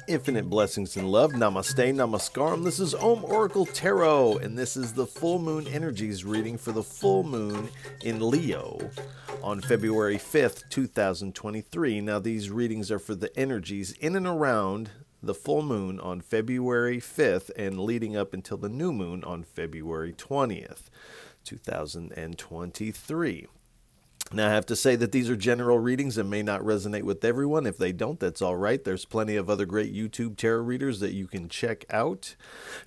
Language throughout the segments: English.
Infinite blessings and love. Namaste, namaskaram. This is Om Oracle Tarot, and this is the full moon energies reading for the full moon in Leo on February 5th, 2023. Now, these readings are for the energies in and around the full moon on February 5th and leading up until the new moon on February 20th, 2023. Now, I have to say that these are general readings and may not resonate with everyone. If they don't, that's all right. There's plenty of other great YouTube tarot readers that you can check out.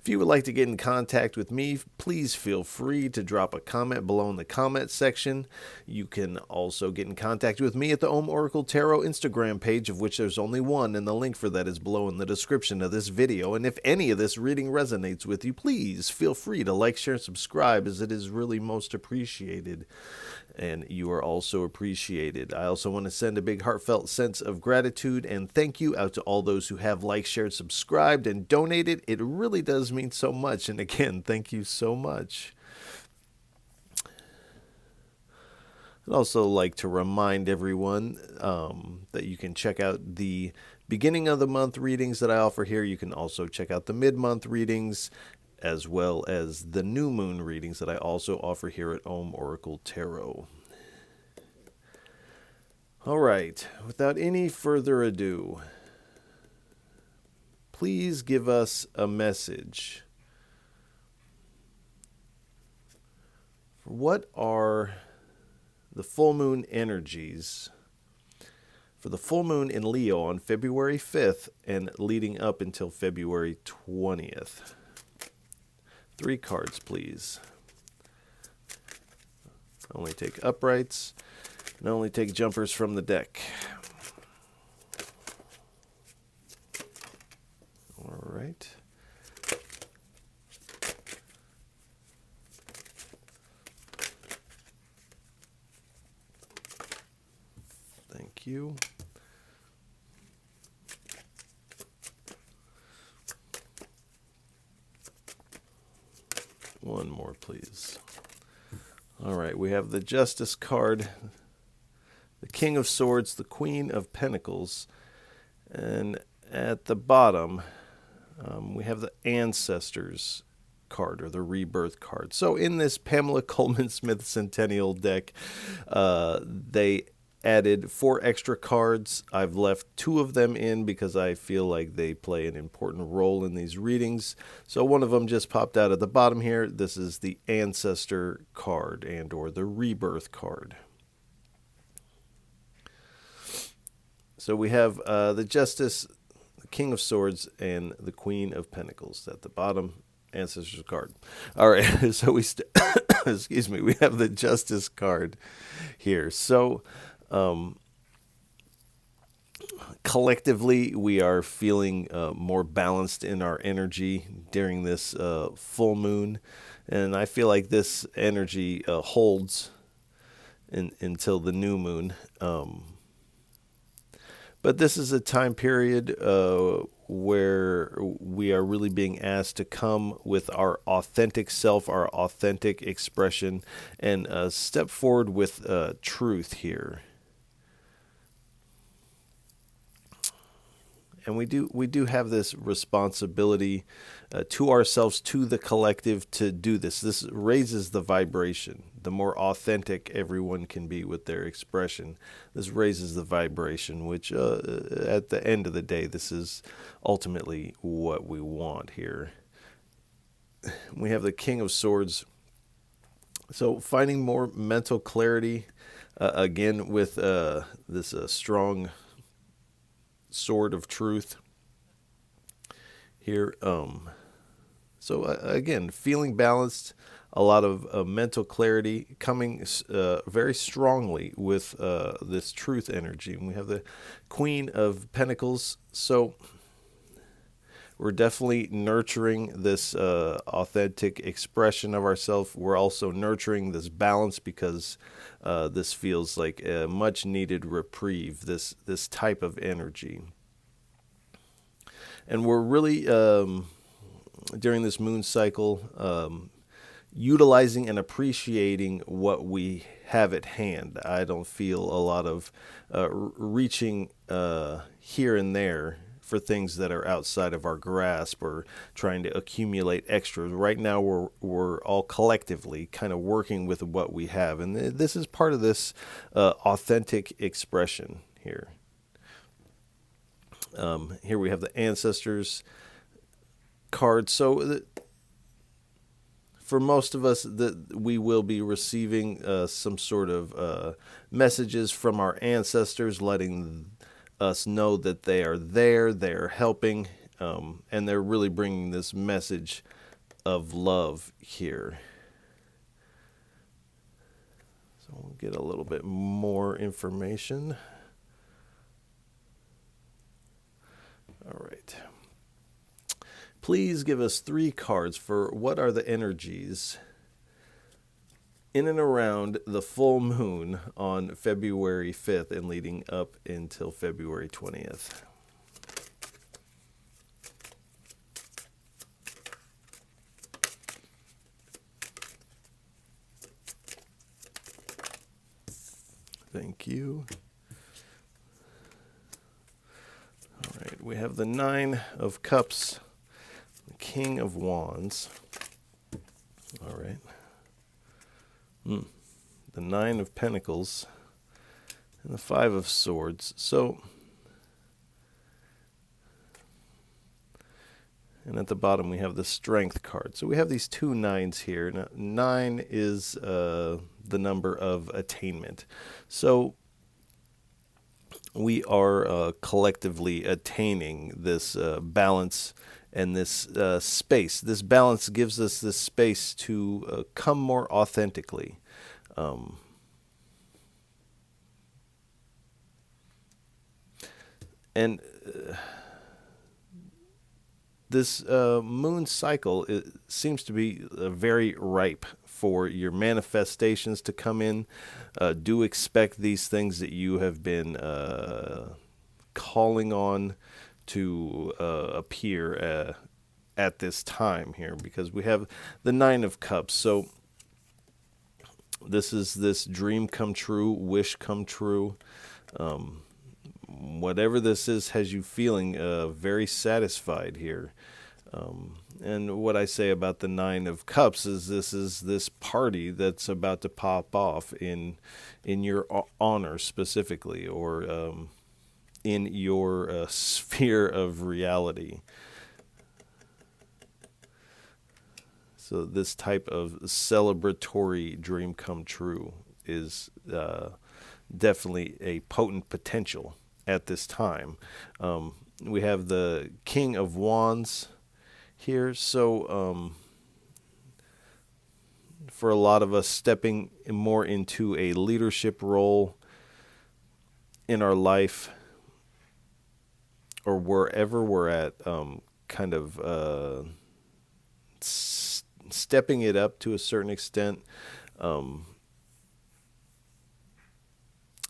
If you would like to get in contact with me, please feel free to drop a comment below in the comment section. You can also get in contact with me at the Om Oracle Tarot Instagram page, of which there's only one, and the link for that is below in the description of this video. And if any of this reading resonates with you, please feel free to like, share, and subscribe, as it is really most appreciated. And you are also appreciated. I also want to send a big heartfelt sense of gratitude and thank you out to all those who have liked, shared, subscribed, and donated. It really does mean so much. And again, thank you so much. I'd also like to remind everyone that you can check out the beginning of the month readings that I offer here. You can also check out the mid-month readings, as well as the new moon readings that I also offer here at Om Oracle Tarot. All right, without any further ado, please give us a message. What are the full moon energies for the full moon in Leo on February 5th and leading up until February 20th? 3 cards, please. Only take uprights and only take jumpers from the deck. All right. Thank you. One more, please. All right, we have the Justice card, the King of Swords, the Queen of Pentacles, and at the bottom, we have the Ancestors card, or the Rebirth card. So in this Pamela Coleman Smith Centennial deck, they added 4 extra cards. I've left 2 of them in because I feel like they play an important role in these readings. So one of them just popped out at the bottom here. This is the Ancestor card and or the Rebirth card. So we have the Justice, the King of Swords, and the Queen of Pentacles at the bottom. Ancestors card. All right, so excuse me, we have the Justice card here. So collectively, we are feeling more balanced in our energy during this full moon, and I feel like this energy holds until the new moon. But this is a time period where we are really being asked to come with our authentic self, our authentic expression, and step forward with truth here. And we do have this responsibility to ourselves, to the collective, to do this. This raises the vibration. The more authentic everyone can be with their expression, this raises the vibration, which at the end of the day, this is ultimately what we want here. We have the King of Swords. So finding more mental clarity, again, with this strong sword of truth here. So again, feeling balanced, a lot of mental clarity, coming very strongly with this truth energy. And we have the Queen of Pentacles. So we're definitely nurturing this authentic expression of ourselves. We're also nurturing this balance because this feels like a much needed reprieve, this type of energy. And we're really, during this moon cycle, utilizing and appreciating what we have at hand. I don't feel a lot of reaching here and there for things that are outside of our grasp or trying to accumulate extras. Right now, we're all collectively kind of working with what we have, and this is part of this authentic expression here. Here we have the ancestors card. So for most of us, that we will be receiving some sort of messages from our ancestors, letting us know that they are there, they're helping, and they're really bringing this message of love here. So we'll get a little bit more information. All right. Please give us 3 cards for what are the energies in and around the full moon on February 5th and leading up until February 20th. Thank you. All right, we have the 9 of Cups, the King of Wands. All right. The 9 of Pentacles and the 5 of Swords. So, and at the bottom we have the Strength card. So we have these 2 9s here. Now, 9 is the number of attainment. So we are collectively attaining this balance and this space. This balance gives us this space to come more authentically. And this moon cycle, it seems to be very ripe for your manifestations to come in. Do expect these things that you have been calling on to appear at this time here, because we have the 9 of Cups. So this is this dream come true, wish come true. Whatever this is has you feeling very satisfied here. And what I say about the 9 of Cups is this party that's about to pop off in your honor specifically, or in your sphere of reality. So this type of celebratory dream come true is definitely a potent potential at this time. We have the King of Wands here. So for a lot of us, stepping more into a leadership role in our life, or wherever we're at, kind of stepping it up to a certain extent.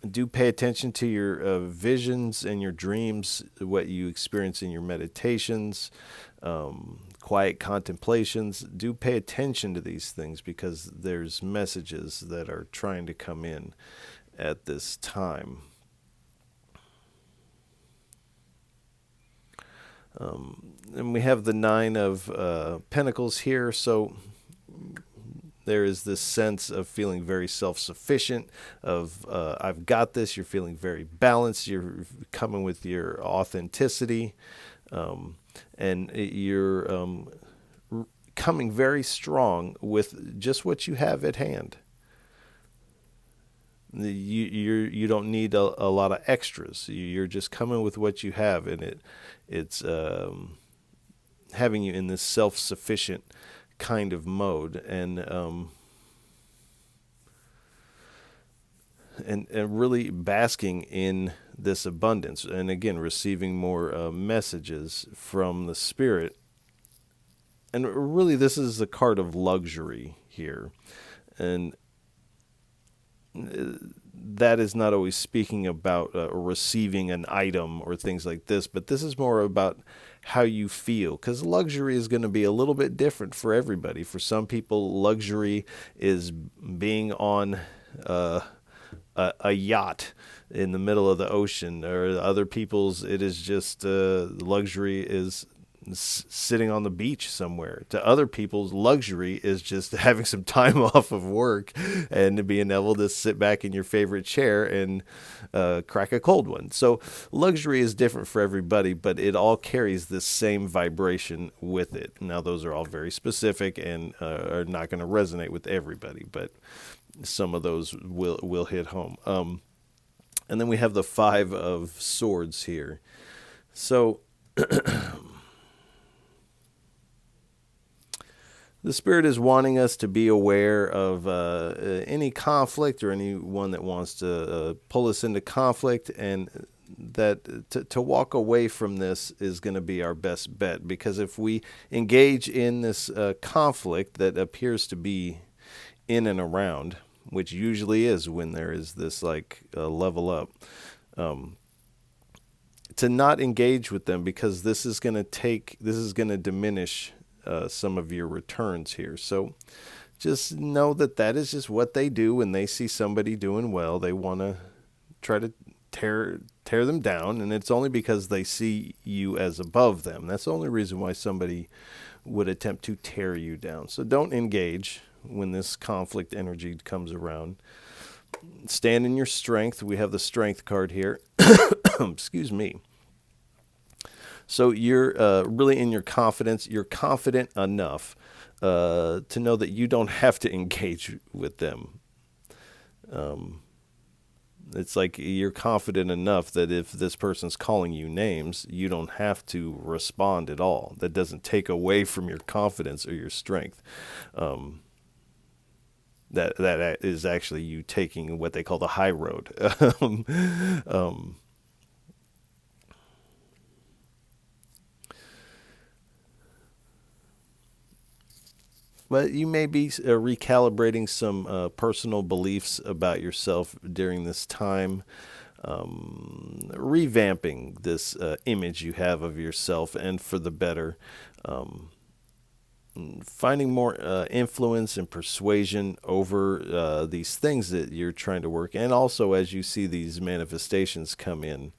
Do pay attention to your visions and your dreams, what you experience in your meditations, quiet contemplations. Do pay attention to these things, because there's messages that are trying to come in at this time. And we have the 9 of Pentacles here. So there is this sense of feeling very self-sufficient, of I've got this. You're feeling very balanced. You're coming with your authenticity, and you're coming very strong with just what you have at hand. You don't need a lot of extras. You're just coming with what you have, and it's having you in this self-sufficient kind of mode, and really basking in this abundance, and again receiving more messages from the Spirit. And really, this is the card of luxury here, and that is not always speaking about receiving an item or things like this, but this is more about how you feel, because luxury is going to be a little bit different for everybody. For some people, luxury is being on a yacht in the middle of the ocean, or other people's it is just luxury is sitting on the beach somewhere. To other people's, luxury is just having some time off of work and being able to sit back in your favorite chair and crack a cold one. So luxury is different for everybody, but it all carries this same vibration with it. Now, those are all very specific and are not going to resonate with everybody, but some of those will hit home. And then we have the Five of Swords here. So the Spirit is wanting us to be aware of any conflict or anyone that wants to pull us into conflict, and that to walk away from this is going to be our best bet. Because if we engage in this conflict that appears to be in and around, which usually is when there is this like level up, to not engage with them, because this is going to diminish some of your returns here. So just know that is just what they do when they see somebody doing well. They want to try to tear them down, and it's only because they see you as above them. That's the only reason why somebody would attempt to tear you down. So don't engage when this conflict energy comes around. Stand in your strength. We have the Strength card here. Excuse me. So you're really in your confidence. You're confident enough to know that you don't have to engage with them. It's like you're confident enough that if this person's calling you names, you don't have to respond at all. That doesn't take away from your confidence or your strength. That is actually you taking what they call the high road. But you may be recalibrating some personal beliefs about yourself during this time, revamping this image you have of yourself, and for the better. Finding more influence and persuasion over these things that you're trying to work. And also, as you see these manifestations come in,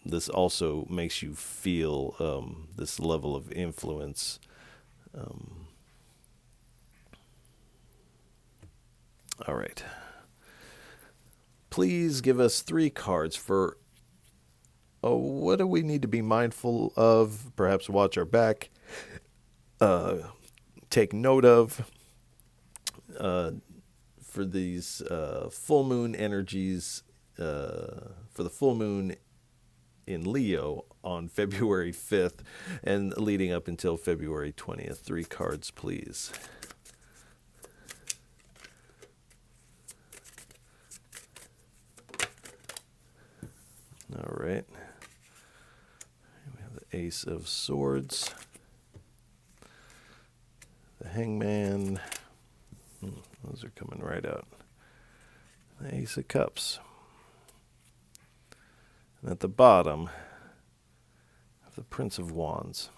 this also makes you feel this level of influence. All right. Please give us 3 cards for what do we need to be mindful of, perhaps watch our back, take note of for these full moon energies, for the full moon in Leo on February 5th and leading up until February 20th. 3 cards, please. All right. We have the Ace of Swords, the Hangman. Those are coming right out. The Ace of Cups. And at the bottom, the Prince of Wands.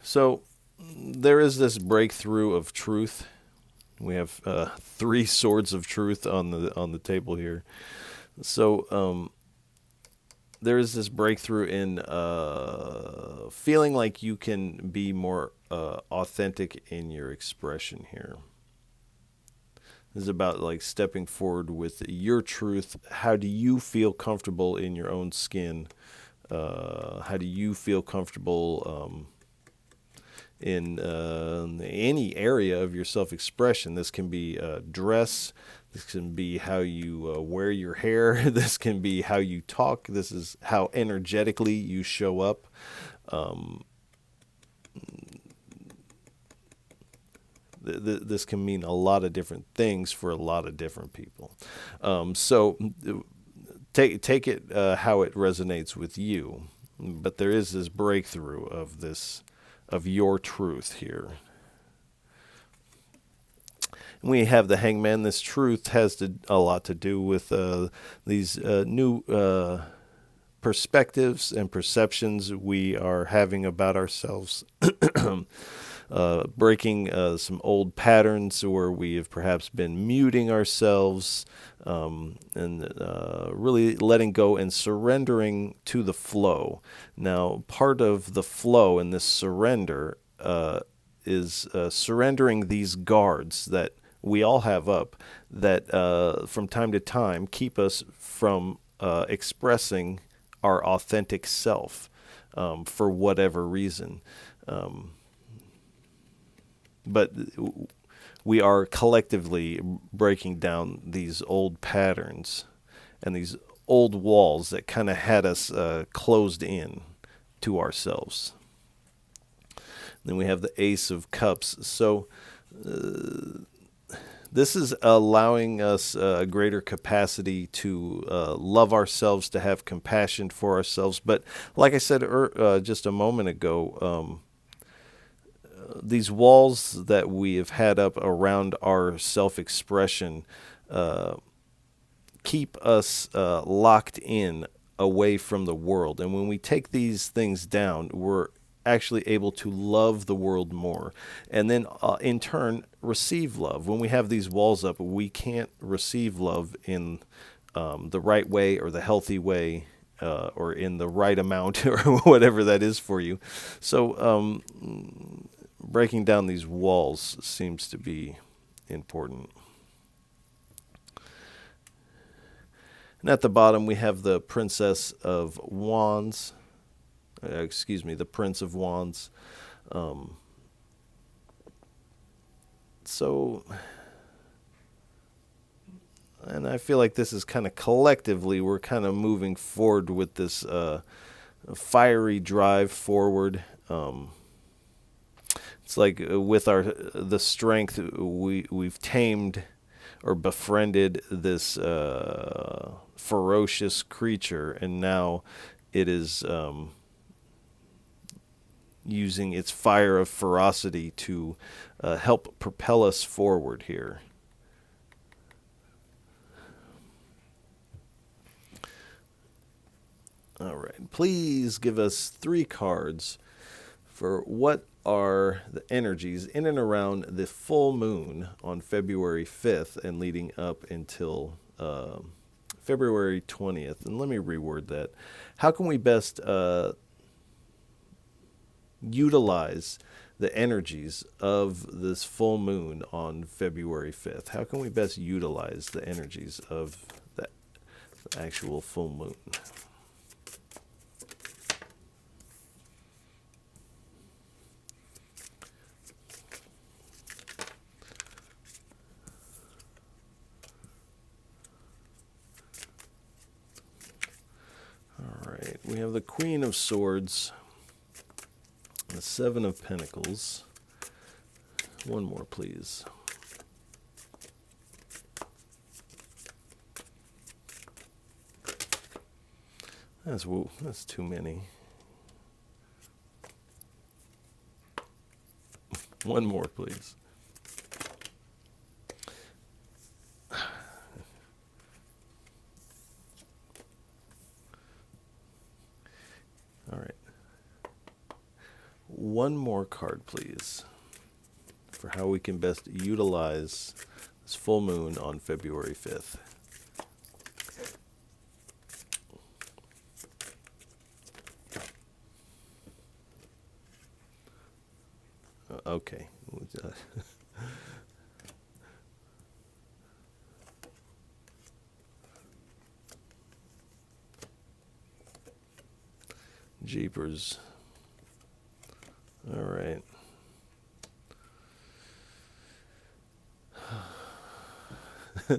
So there is this breakthrough of truth. We have 3 swords of truth on the table here. So there is this breakthrough in feeling like you can be more authentic in your expression here. This is about like stepping forward with your truth. How do you feel comfortable in your own skin? How do you feel comfortable in any area of your self-expression? This can be dress. This can be how you wear your hair. This can be how you talk. This is how energetically you show up. This can mean a lot of different things for a lot of different people. So take it how it resonates with you. But there is this breakthrough of your truth here. We have the Hangman. This truth has a lot to do with these new perspectives and perceptions we are having about ourselves. breaking some old patterns where we have perhaps been muting ourselves, and really letting go and surrendering to the flow. Now, part of the flow in this surrender is surrendering these guards that we all have up that from time to time keep us from expressing our authentic self for whatever reason. But we are collectively breaking down these old patterns and these old walls that kind of had us closed in to ourselves. Then we have the Ace of Cups. So this is allowing us a greater capacity to love ourselves, to have compassion for ourselves. But like I said just a moment ago, these walls that we have had up around our self-expression keep us locked in away from the world. And when we take these things down, we're actually able to love the world more, and then in turn receive love. When we have these walls up, we can't receive love in the right way or the healthy way, or in the right amount or whatever that is for you. So breaking down these walls seems to be important. And at the bottom we have the Princess of Wands. The Prince of Wands. And I feel like this is kind of collectively, we're kind of moving forward with this fiery drive forward. It's like with the strength, we've tamed or befriended this ferocious creature, and now it is using its fire of ferocity to help propel us forward here. All right, please give us 3 cards for what are the energies in and around the full moon on February 5th and leading up until February 20th. And let me reword that. How can we best utilize the energies of this full moon on February 5th? How can we best utilize the energies of the actual full moon? All right, we have the Queen of Swords, the 7 of Pentacles. One more, please. That's too many. One more, please. All right. One more card, please, for how we can best utilize this full moon on February 5th. Okay. Jeepers. All right.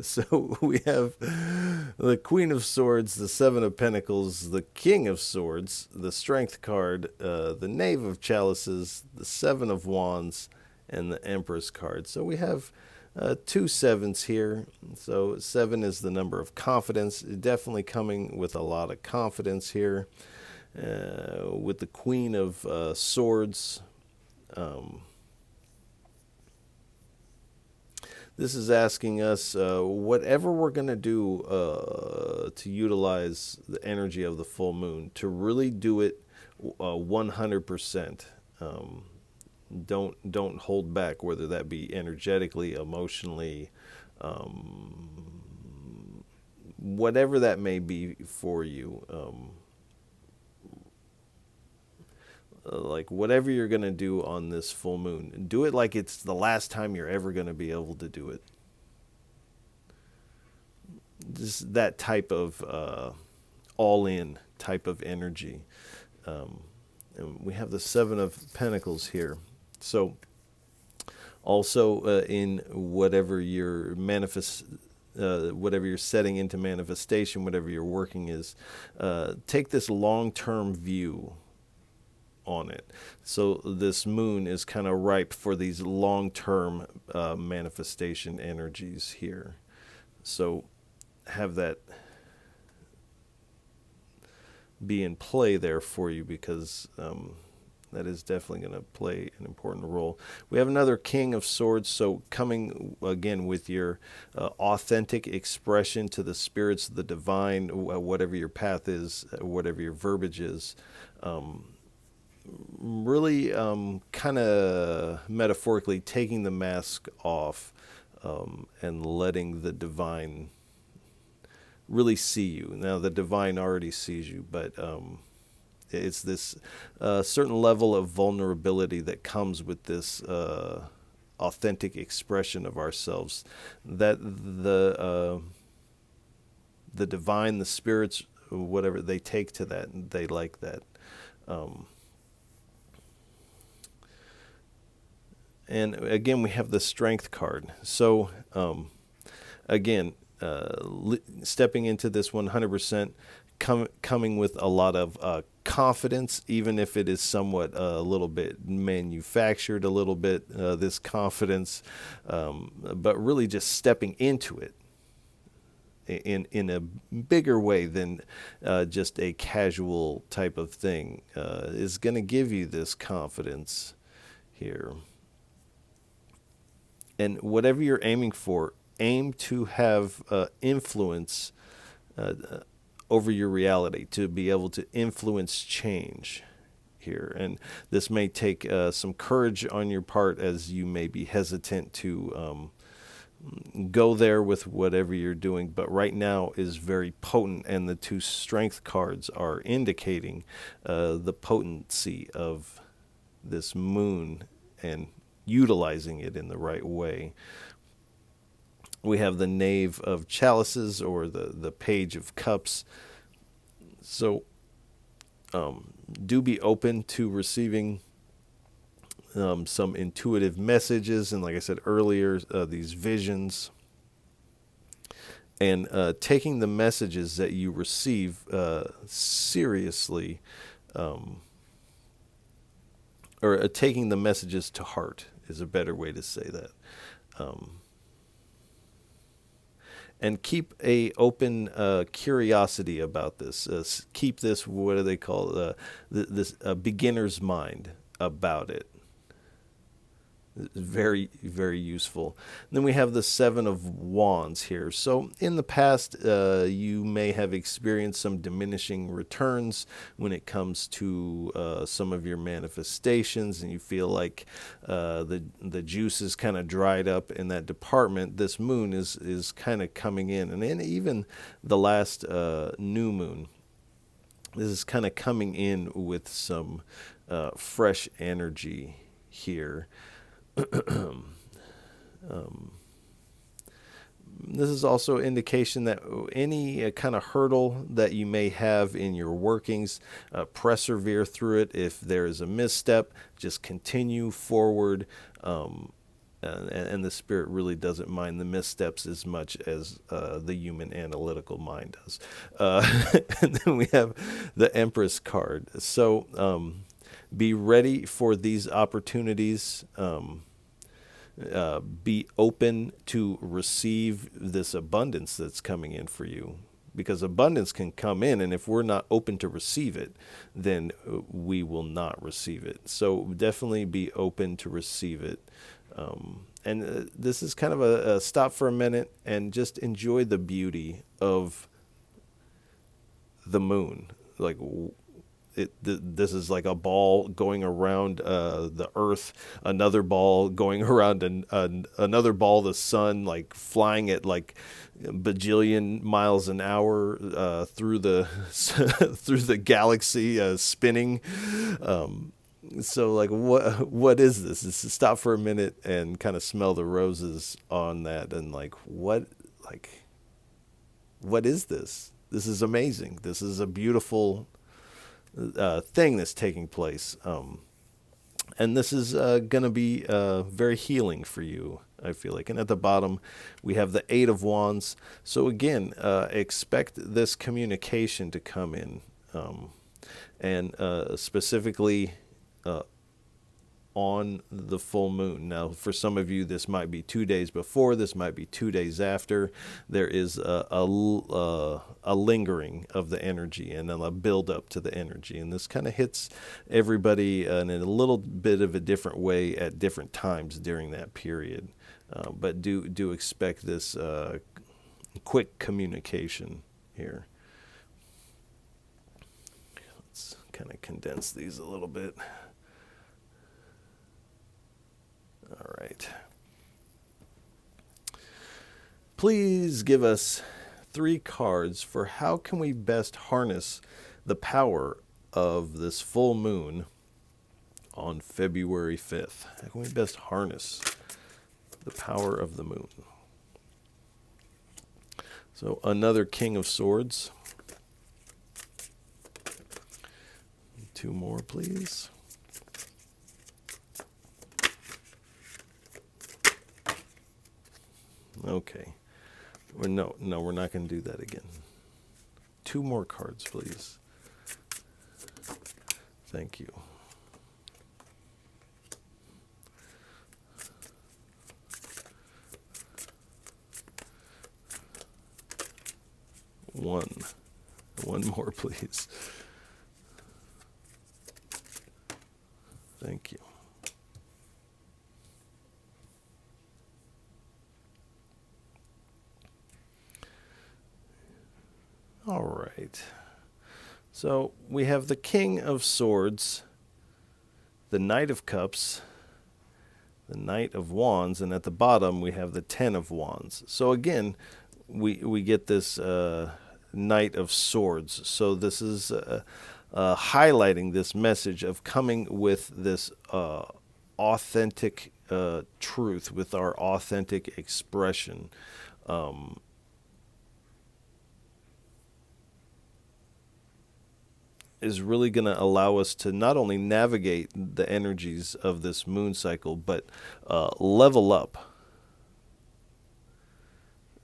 So we have the Queen of Swords, the 7 of Pentacles, the King of Swords, the Strength card, the Knave of Chalices, the 7 of Wands, and the Empress card. So we have 2 sevens here. So 7 is the number of confidence. Definitely coming with a lot of confidence here. With the Queen of Swords, this is asking us, whatever we're going to do to utilize the energy of the full moon, to really do it 100%. Don't hold back, whether that be energetically, emotionally, whatever that may be for you. Like whatever you're going to do on this full moon, do it like it's the last time you're ever going to be able to do it. Just that type of all in type of energy. Um, and we have the Seven of Pentacles here. So also in whatever your whatever you're setting into manifestation, whatever your working is, take this long-term view on it. So this moon is kind of ripe for these long-term manifestation energies here. So have that be in play there for you, because that is definitely going to play an important role. We have another King of Swords, so coming again with your authentic expression to the spirits of the divine, whatever your path is, whatever your verbiage is. Really kind of metaphorically taking the mask off and letting the divine really see you. Now, the divine already sees you, but it's this certain level of vulnerability that comes with this authentic expression of ourselves, that the divine, the spirits, whatever, they take to that, and they like that. And again, we have the Strength card. So again, stepping into this 100%, coming with a lot of confidence, even if it is somewhat a little bit manufactured, a little bit this confidence, but really just stepping into it in a bigger way than just a casual type of thing is going to give you this confidence here. And whatever you're aiming for, aim to have influence over your reality, to be able to influence change here. And this may take some courage on your part, as you may be hesitant to go there with whatever you're doing. But right now is very potent, and the two Strength cards are indicating the potency of this moon and utilizing it in the right way. We have the Knave of Chalices, or the Page of Cups. So do be open to receiving some intuitive messages, and like I said earlier, these visions, and taking the messages that you receive seriously, or taking the messages to heart is a better way to say that. And keep a open curiosity about this. Keep this, what do they call this beginner's mind about it. Very, very useful. And then we have the Seven of Wands here. So in the past, you may have experienced some diminishing returns when it comes to some of your manifestations, and you feel like the juice is kind of dried up in that department. This moon is kind of coming in, and then even the last new moon, this is kind of coming in with some fresh energy here. This is also indication that any kind of hurdle that you may have in your workings, persevere through it. If there is a misstep, just continue forward. And the spirit really doesn't mind the missteps as much as the human analytical mind does. And then we have the Empress card. So be ready for these opportunities. Be open to receive this abundance that's coming in for you, because abundance can come in, and if we're not open to receive it, then we will not receive it. So definitely be open to receive it. And this is kind of a stop for a minute and just enjoy the beauty of the moon. Like, this is like a ball going around the Earth, another ball going around another ball, the sun, like flying at like bajillion miles an hour through the through the galaxy, spinning. So like what is this? Just stop for a minute and kind of smell the roses on that, and like what is this? This is amazing. This is a beautiful thing that's taking place. And this is going to be very healing for you, I feel like. And at the bottom, we have the Eight of Wands. So again, expect this communication to come in. And specifically on the full moon. Now, for some of you, this might be 2 days before. This might be 2 days after. There is a lingering of the energy and then a build up to the energy. And this kind of hits everybody in a little bit of a different way at different times during that period. But do expect this quick communication here. Let's kind of condense these a little bit. All right. Please give us 3 cards for how can we best harness the power of this full moon on February 5th. How can we best harness the power of the moon? So another King of Swords. 2 more, please. Okay. No, we're not going to do that again. 2 more cards, please. Thank you. One more, please. Thank you. All right. So we have the King of Swords, the Knight of Cups, the Knight of Wands, and at the bottom we have the Ten of Wands. So again, we get this Knight of Swords. So this is highlighting this message of coming with this authentic truth, with our authentic expression. Is really going to allow us to not only navigate the energies of this moon cycle, but level up.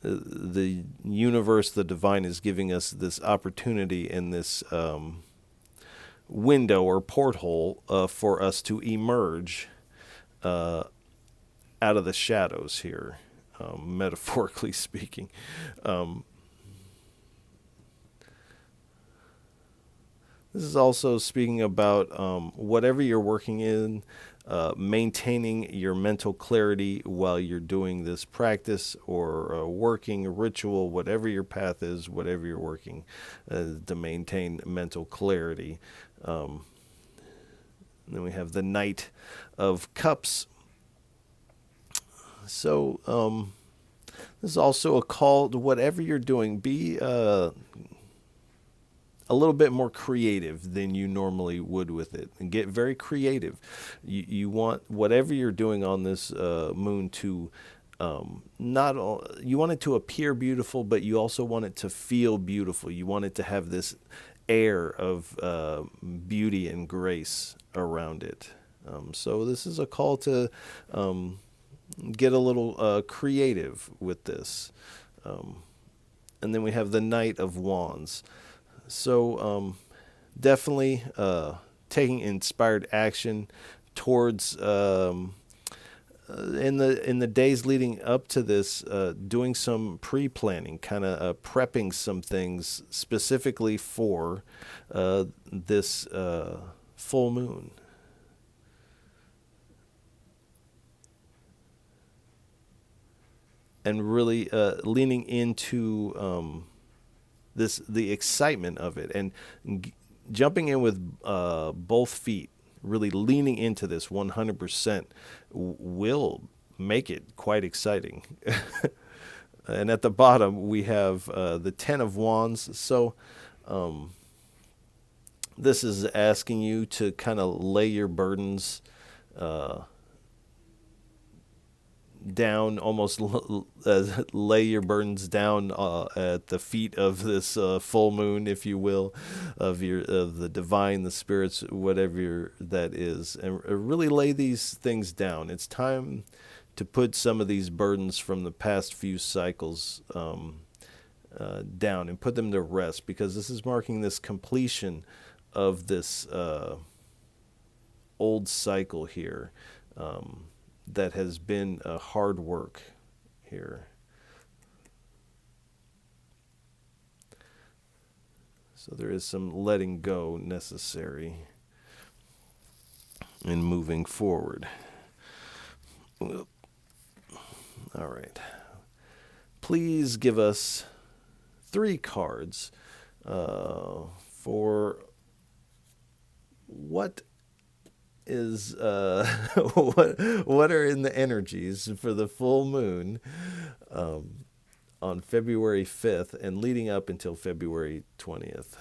The universe, the divine, is giving us this opportunity in this window or porthole for us to emerge out of the shadows here, metaphorically speaking. This is also speaking about whatever you're working in, maintaining your mental clarity while you're doing this practice or working, ritual, whatever your path is, whatever you're working to maintain mental clarity. Then we have the Knight of Cups. So this is also a call to whatever you're doing, be a little bit more creative than you normally would with it, and get very creative. You want whatever you're doing on this moon to you want it to appear beautiful, but you also want it to feel beautiful. You want it to have this air of beauty and grace around it. So this is a call to get a little creative with this. And then we have the Knight of Wands. So definitely taking inspired action towards in the days leading up to this, doing some pre-planning, kind of prepping some things specifically for this full moon. And really leaning into the excitement of it, and jumping in with both feet, really leaning into this 100% will make it quite exciting. And at the bottom, we have the Ten of Wands. So this is asking you to kind of lay your burdens uh, down, almost lay your burdens down at the feet of this full moon, if you will, of the divine, the spirits, whatever that is, and really lay these things down. It's time to put some of these burdens from the past few cycles down and put them to rest, because this is marking this completion of this old cycle here. That has been hard work here. So there is some letting go necessary in moving forward. All right. Please give us 3 cards for what is what are in the energies for the full moon on February 5th and leading up until February 20th.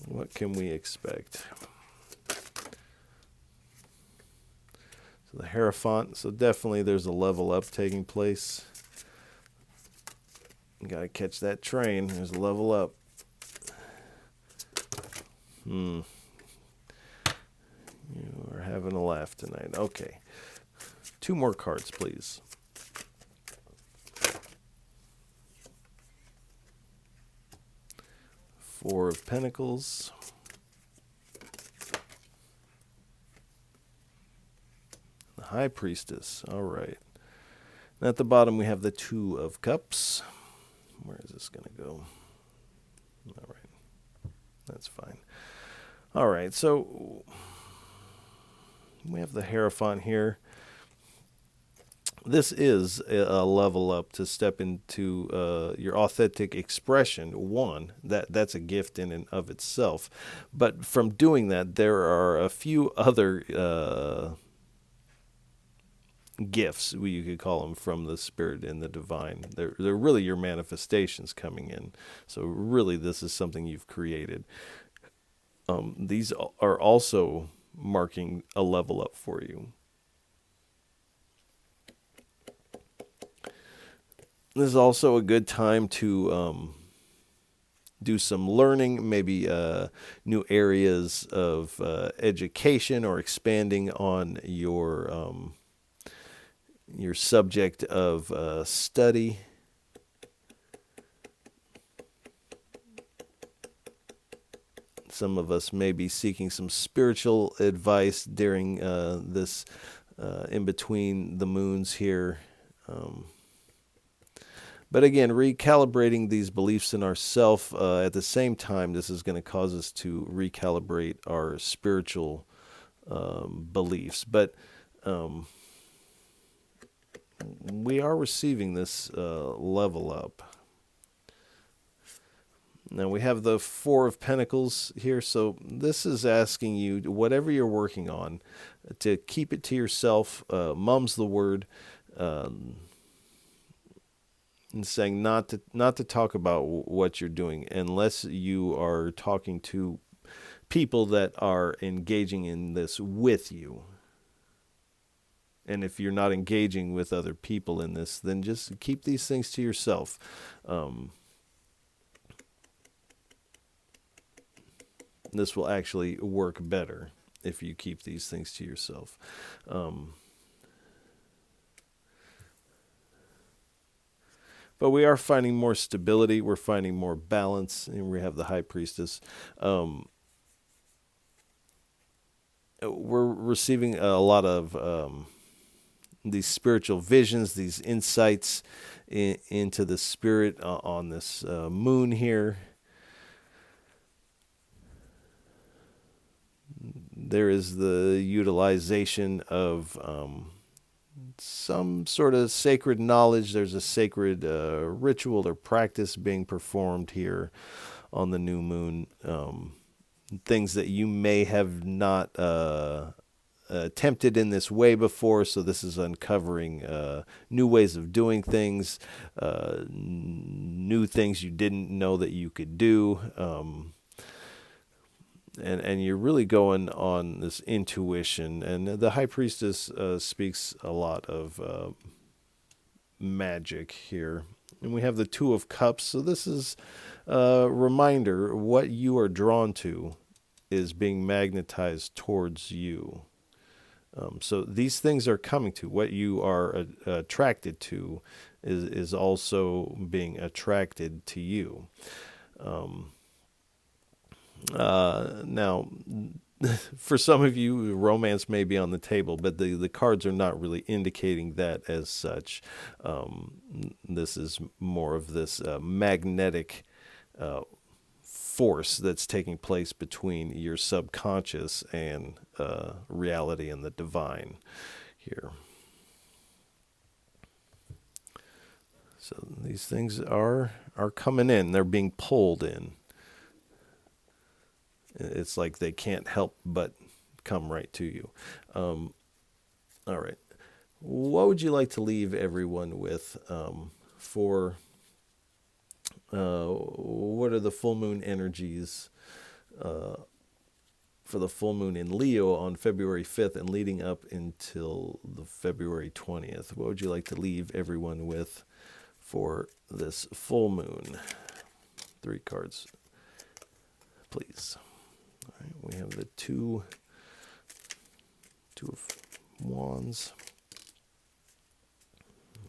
What can we expect? So the Hierophant, so definitely there's a level up taking place. You got to catch that train. There's a level up. You are having a laugh tonight. Okay. 2 more cards, please. Four of Pentacles. The High Priestess. All right. And at the bottom, we have the 2 of Cups. Where is this going to go? All right. That's fine. All right, so we have the Hierophant here. This is a level up to step into your authentic expression. One, that's a gift in and of itself. But from doing that, there are a few other gifts, you could call them, from the spirit and the divine. They're really your manifestations coming in. So really, this is something you've created. These are also marking a level up for you. This is also a good time to do some learning, maybe new areas of education, or expanding on your subject of study. Some of us may be seeking some spiritual advice during this in between the moons here. But again, recalibrating these beliefs in ourself at the same time, this is going to cause us to recalibrate our spiritual beliefs. But we are receiving this level up. Now we have the 4 of Pentacles here, so this is asking you, whatever you're working on, to keep it to yourself. Mum's the word, and saying not to talk about what you're doing unless you are talking to people that are engaging in this with you. And if you're not engaging with other people in this, then just keep these things to yourself. This will actually work better if you keep these things to yourself. But we are finding more stability. We're finding more balance. And we have the High Priestess. We're receiving a lot of these spiritual visions, these insights into the spirit on this moon here. There is the utilization of some sort of sacred knowledge. There's a sacred ritual or practice being performed here on the new moon. Things that you may have not attempted in this way before, so this is uncovering new ways of doing things, new things you didn't know that you could do. And you're really going on this intuition. And the High Priestess speaks a lot of magic here. And we have the Two of Cups. So this is a reminder what you are drawn to is being magnetized towards you. So these things are coming to. What you are attracted to is also being attracted to you. Now, for some of you, romance may be on the table, but the cards are not really indicating that as such. This is more of this magnetic force that's taking place between your subconscious and reality and the divine here. So these things are coming in. They're being pulled in. It's like they can't help but come right to you. All right. What would you like to leave everyone with for what are the full moon energies for the full moon in Leo on February 5th and leading up until the February 20th? What would you like to leave everyone with for this full moon? 3 cards, please. All right, we have the two of Wands.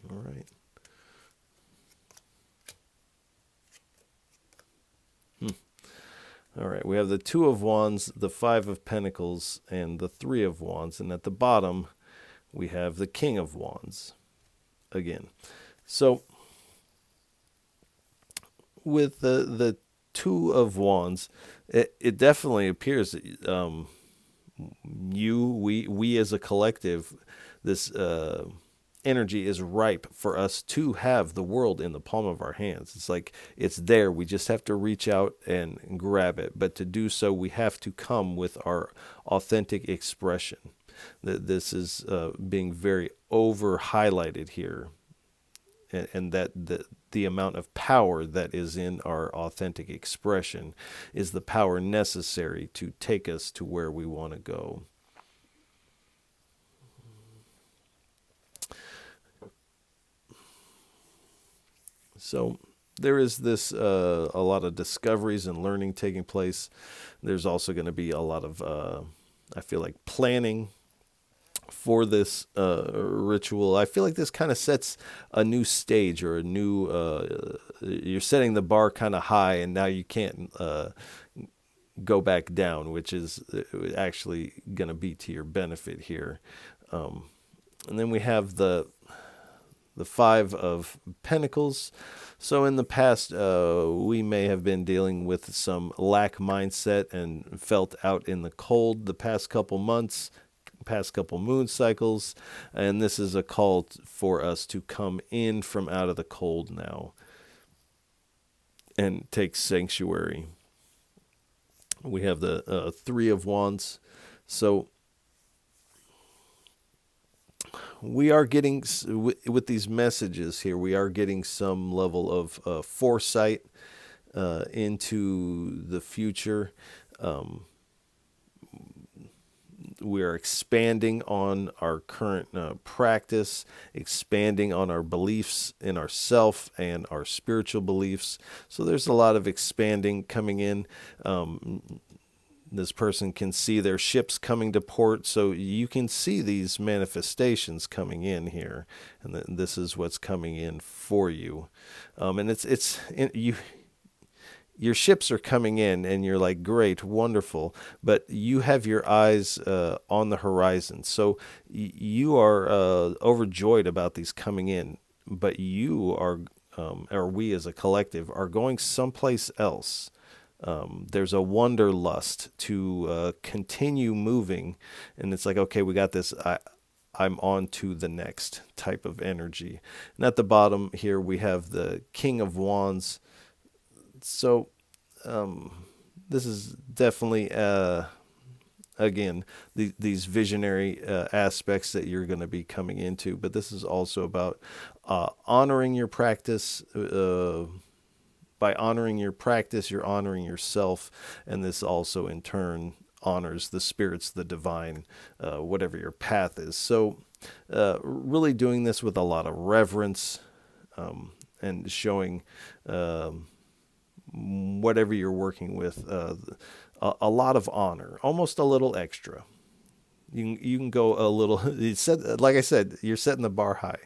All right. All right, we have the Two of Wands, the Five of Pentacles, and the Three of Wands. And at the bottom, we have the King of Wands again. So with the Two of Wands, it definitely appears that we as a collective, this energy is ripe for us to have the world in the palm of our hands. It's like it's there. We just have to reach out and grab it. But to do so, we have to come with our authentic expression. This is being very over highlighted here. And that the amount of power that is in our authentic expression is the power necessary to take us to where we want to go. So there is this a lot of discoveries and learning taking place. There's also going to be a lot of, I feel like, planning for this ritual. I feel like this kind of sets a new stage or a new, you're setting the bar kind of high, and now you can't go back down, which is actually going to be to your benefit here. And then we have the Five of Pentacles. So in the past, we may have been dealing with some lack mindset and felt out in the cold the past couple months, past couple moon cycles, and this is a call for us to come in from out of the cold now and take sanctuary. We have the Three of Wands. So we are getting, with these messages here, we are getting some level of foresight into the future. We are expanding on our current practice, expanding on our beliefs in ourself and our spiritual beliefs. So there's a lot of expanding coming in. This person can see their ships coming to port, so you can see these manifestations coming in here, and this is what's coming in for you. And your ships are coming in, and you're like, great, wonderful, but you have your eyes on the horizon. So you are overjoyed about these coming in, but you are, or we as a collective, are going someplace else. There's a wanderlust to continue moving, and it's like, okay, we got this. I'm on to the next type of energy. And at the bottom here, we have the King of Wands. So this is definitely, again, these visionary aspects that you're going to be coming into. But this is also about honoring your practice. By honoring your practice, you're honoring yourself. And this also, in turn, honors the spirits, the divine, whatever your path is. So really doing this with a lot of reverence, and showing whatever you're working with a lot of honor, almost a little extra. You can go a little, like I said, you're setting the bar high.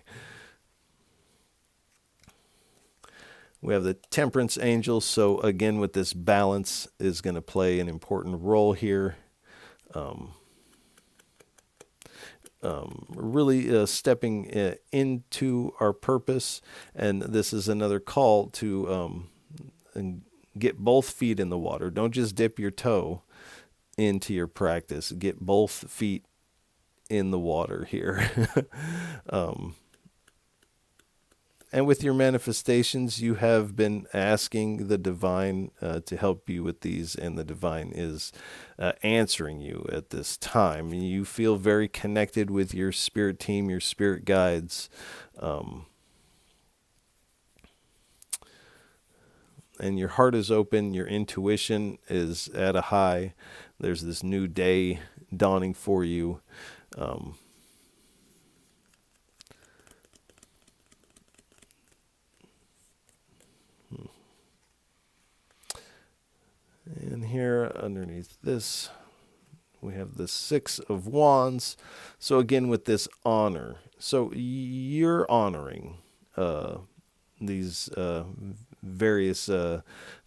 We have the Temperance Angel. So again, with this, balance is going to play an important role here. Really stepping into our purpose. And this is another call to get both feet in the water. Don't just dip your toe into your practice. Get both feet in the water here. And with your manifestations, you have been asking the divine to help you with these, and the divine is answering you at this time. You feel very connected with your spirit team, your spirit guides, and your heart is open. Your intuition is at a high. There's this new day dawning for you. And here underneath this, we have the Six of Wands. So again, with this honor. So you're honoring these various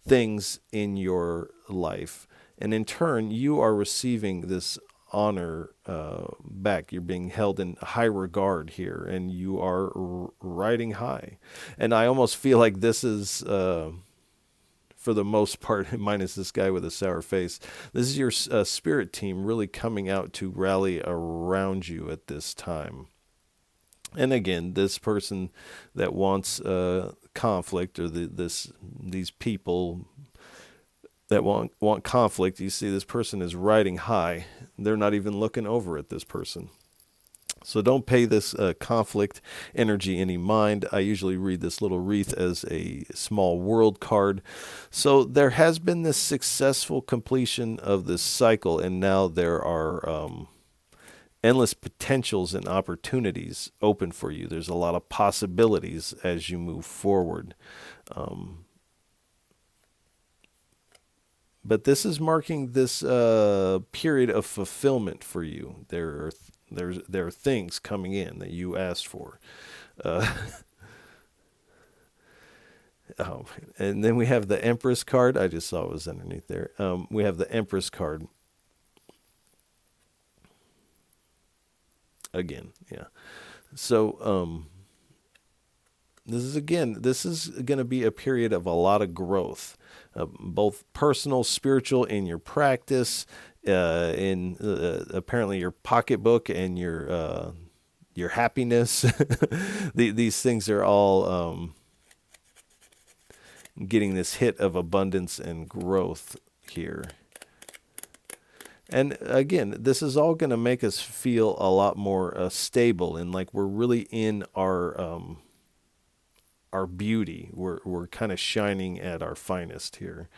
things in your life. And in turn, you are receiving this honor back. You're being held in high regard here, and you are riding high. And I almost feel like this is... for the most part, minus this guy with a sour face, this is your spirit team really coming out to rally around you at this time. And again, this person that wants conflict, or these people that want conflict, you see this person is riding high. They're not even looking over at this person. So don't pay this conflict energy any mind. I usually read this little wreath as a small world card. So there has been this successful completion of this cycle, and now there are endless potentials and opportunities open for you. There's a lot of possibilities as you move forward. But this is marking this period of fulfillment for you. There are things coming in that you asked for. And then we have the Empress card. I just saw it was underneath there. We have the Empress card. Again, yeah. So this is going to be a period of a lot of growth, both personal, spiritual, in your practice, in apparently your pocketbook, and your happiness. These things are all getting this hit of abundance and growth here. And again, this is all going to make us feel a lot more stable, and like we're really in our beauty. We're kind of shining at our finest here.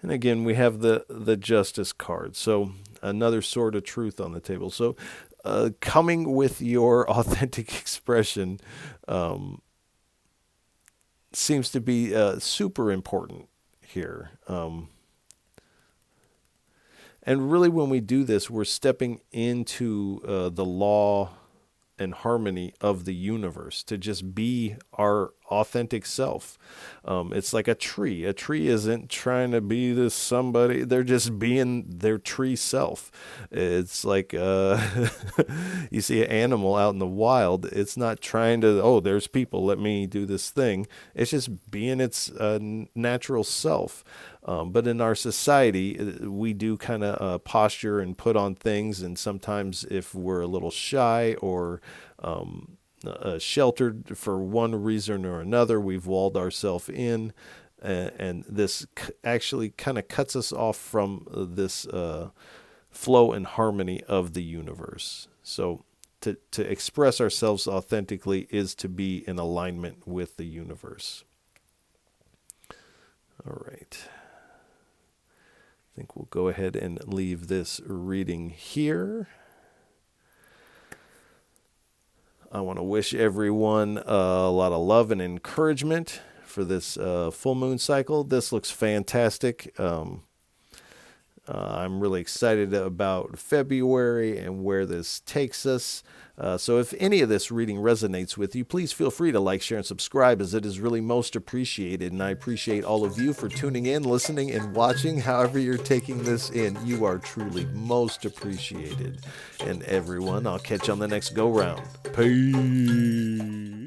And again, we have the Justice card. So another sword of truth on the table. So coming with your authentic expression seems to be super important here. And really, when we do this, we're stepping into the law and harmony of the universe, to just be our authentic self. It's like a tree. A tree isn't trying to be this somebody. They're just being their tree self. It's like you see an animal out in the wild. It's not trying to, oh, there's people, let me do this thing. It's just being its natural self. But in our society, we do kind of posture and put on things. And sometimes if we're a little shy or sheltered for one reason or another, we've walled ourselves in. And this actually kind of cuts us off from this flow and harmony of the universe. So to express ourselves authentically is to be in alignment with the universe. All right. I think we'll go ahead and leave this reading here. I want to wish everyone a lot of love and encouragement for this full moon cycle. This looks fantastic. I'm really excited about February and where this takes us. So if any of this reading resonates with you, please feel free to like, share, and subscribe, as it is really most appreciated. And I appreciate all of you for tuning in, listening, and watching. However you're taking this in, you are truly most appreciated. And everyone, I'll catch you on the next go-round. Peace.